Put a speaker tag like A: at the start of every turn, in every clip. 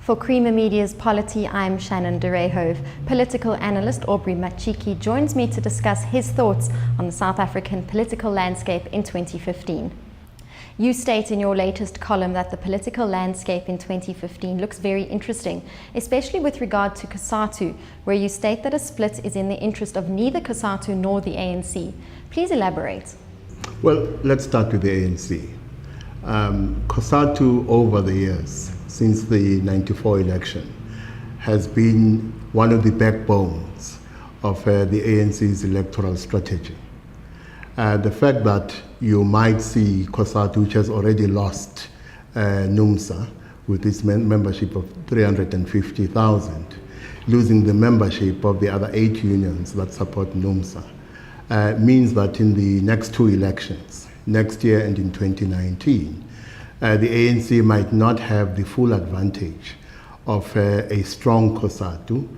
A: For Creamer Media's Polity, I'm Shannon de Rehove. Political analyst Aubrey Machiki joins me to discuss his thoughts on the South African political landscape in 2015. You state in your latest column that the political landscape in 2015 looks very interesting, especially with regard to Cosatu, where you state that a split is in the interest of neither Cosatu nor the ANC. Please elaborate.
B: Well, let's start with the ANC. Cosatu, over the years, since the '94 election, has been one of the backbones of the ANC's electoral strategy. The fact that you might see Cosatu, which has already lost NUMSA with its membership of 350,000, losing the membership of the other 8 unions that support NUMSA, means that in the next 2 elections, next year and in 2019, the ANC might not have the full advantage of a strong Cosatu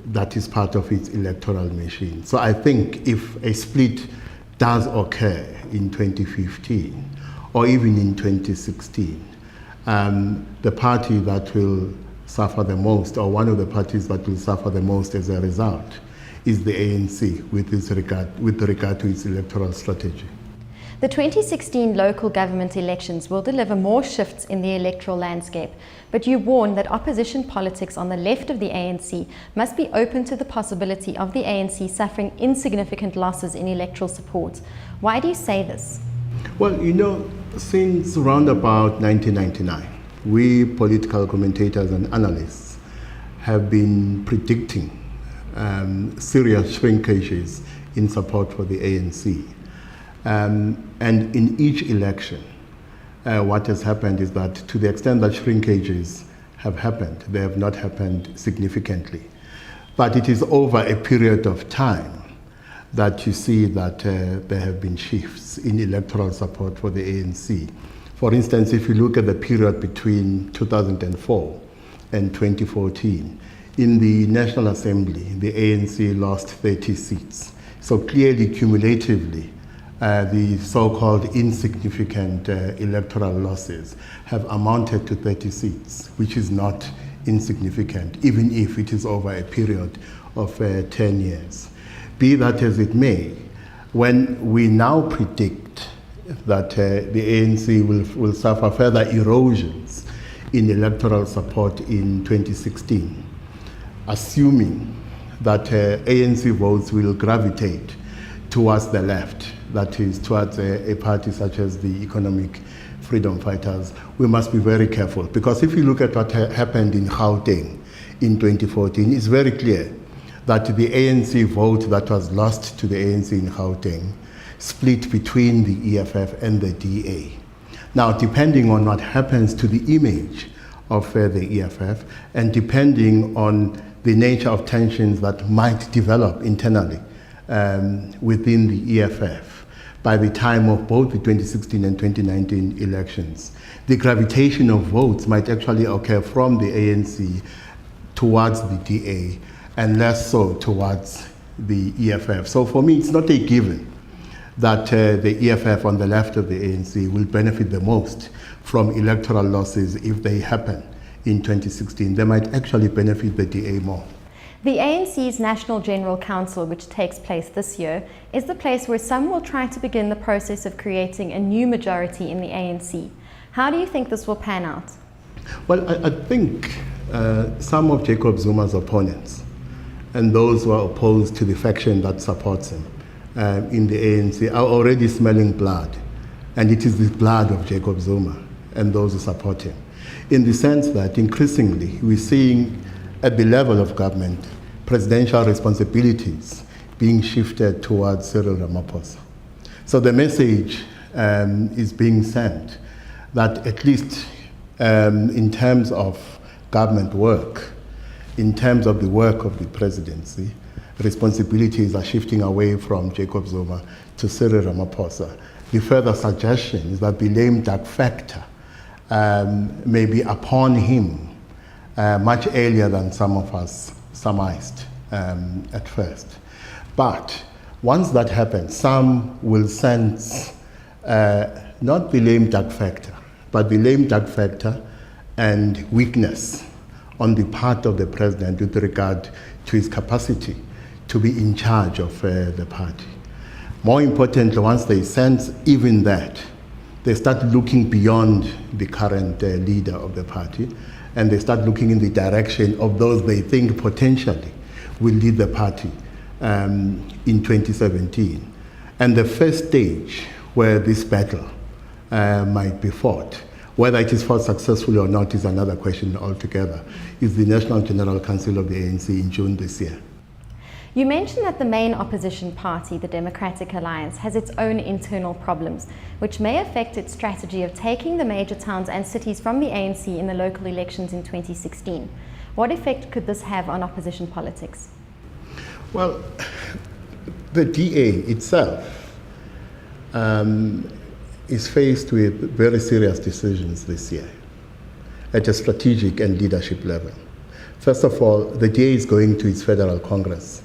B: that is part of its electoral machine. So I think if a split does occur in 2015 or even in 2016, the party that will suffer the most, or one of the parties that will suffer the most as a result, is the ANC with regard to its electoral strategy.
A: The 2016 local government elections will deliver more shifts in the electoral landscape, but you warn that opposition politics on the left of the ANC must be open to the possibility of the ANC suffering insignificant losses in electoral support. Why do you say this?
B: Well, you know, since around about 1999, we political commentators and analysts have been predicting serious shrinkages in support for the ANC. And in each election, what has happened is that to the extent that shrinkages have happened, they have not happened significantly. But it is over a period of time that you see that there have been shifts in electoral support for the ANC. For instance, if you look at the period between 2004 and 2014, in the National Assembly, the ANC lost 30 seats. So clearly, cumulatively, the so-called insignificant electoral losses have amounted to 30 seats, which is not insignificant, even if it is over a period of 10 years. Be that as it may, when we now predict that the ANC will suffer further erosions in electoral support in 2016, assuming that ANC votes will gravitate towards the left, that is, towards a party such as the Economic Freedom Fighters, we must be very careful. Because if you look at what happened in Gauteng in 2014, it's very clear that the ANC vote that was lost to the ANC in Gauteng split between the EFF and the DA. Now, depending on what happens to the image of the EFF, and depending on the nature of tensions that might develop internally within the EFF, by the time of both the 2016 and 2019 elections, the gravitation of votes might actually occur from the ANC towards the DA and less so towards the EFF. So for me, it's not a given that the EFF on the left of the ANC will benefit the most from electoral losses if they happen in 2016. They might actually benefit the DA more.
A: The ANC's National General Council, which takes place this year, is the place where some will try to begin the process of creating a new majority in the ANC. How do you think this will pan out?
B: Well, I think some of Jacob Zuma's opponents and those who are opposed to the faction that supports him in the ANC are already smelling blood. And it is the blood of Jacob Zuma and those who support him. In the sense that increasingly we're seeing at the level of government, presidential responsibilities being shifted towards Cyril Ramaphosa. So the message is being sent that at least in terms of government work, in terms of the work of the presidency, responsibilities are shifting away from Jacob Zuma to Cyril Ramaphosa. The further suggestion is that the lame duck factor may be upon him much earlier than some of us surmised at first. But once that happens, some will sense not the lame duck factor, but the lame duck factor and weakness on the part of the president with regard to his capacity to be in charge of the party. More importantly, once they sense even that, they start looking beyond the current leader of the party, and they start looking in the direction of those they think potentially will lead the party in 2017. And the first stage where this battle might be fought, whether it is fought successfully or not is another question altogether, is the National General Council of the ANC in June this year.
A: You mentioned that the main opposition party, the Democratic Alliance, has its own internal problems, which may affect its strategy of taking the major towns and cities from the ANC in the local elections in 2016. What effect could this have on opposition politics?
B: Well, the DA itself is faced with very serious decisions this year at a strategic and leadership level. First of all, the DA is going to its Federal Congress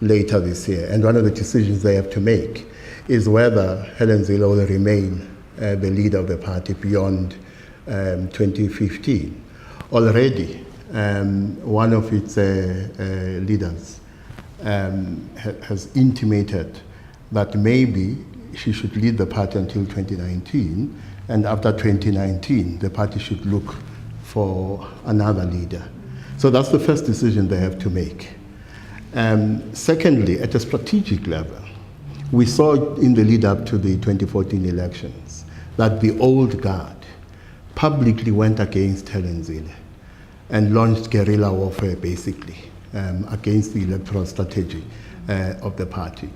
B: later this year, and one of the decisions they have to make is whether Helen Zille will remain the leader of the party beyond 2015. Already, one of its leaders has intimated that maybe she should lead the party until 2019, and after 2019, the party should look for another leader. So that's the first decision they have to make. Secondly, at a strategic level, we saw in the lead up to the 2014 elections that the old guard publicly went against Helen Zille and launched guerrilla warfare basically against the electoral strategy of the party.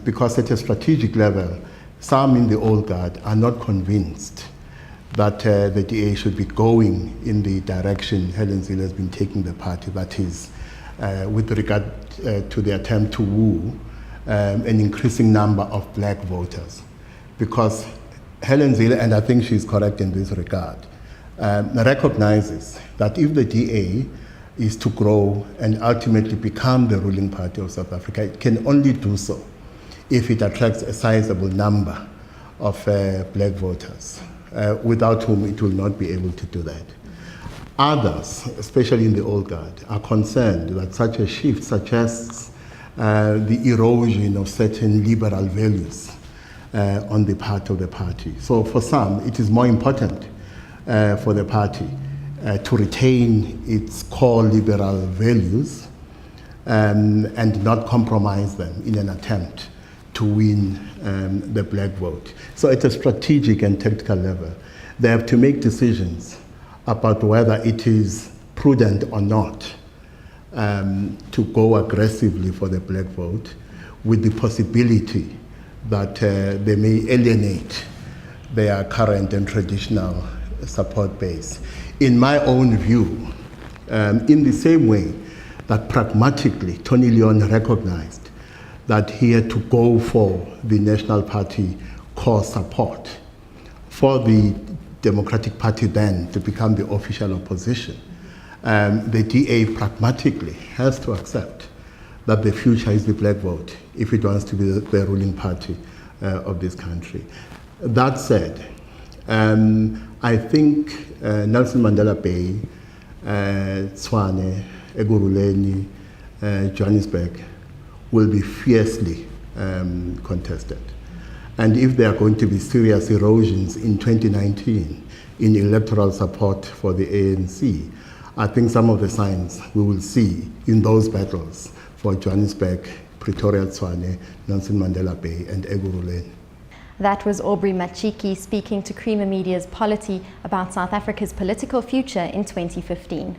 B: Because at a strategic level, some in the old guard are not convinced that the DA should be going in the direction Helen Zille has been taking the party, that is, with regard to the attempt to woo an increasing number of black voters. Because Helen Zille, and I think she's correct in this regard, recognizes that if the DA is to grow and ultimately become the ruling party of South Africa, it can only do so if it attracts a sizable number of black voters, without whom it will not be able to do that. Others, especially in the old guard, are concerned that such a shift suggests the erosion of certain liberal values on the part of the party. So for some, it is more important for the party to retain its core liberal values and not compromise them in an attempt to win the black vote. So at a strategic and tactical level, they have to make decisions about whether it is prudent or not to go aggressively for the black vote, with the possibility that they may alienate their current and traditional support base. In my own view, in the same way that pragmatically Tony Leon recognized that he had to go for the National Party core support for the Democratic Party then to become the official opposition, the DA pragmatically has to accept that the future is the black vote if it wants to be the ruling party of this country. That said, I think Nelson Mandela Bay, Tshwane, Ekurhuleni, Johannesburg will be fiercely contested. And if there are going to be serious erosions in 2019 in electoral support for the ANC, I think some of the signs we will see in those battles for Johannesburg, Pretoria, Tshwane, Nelson Mandela Bay, and Ekurhuleni.
A: That was Aubrey Machiki speaking to Creamer Media's Polity about South Africa's political future in 2015.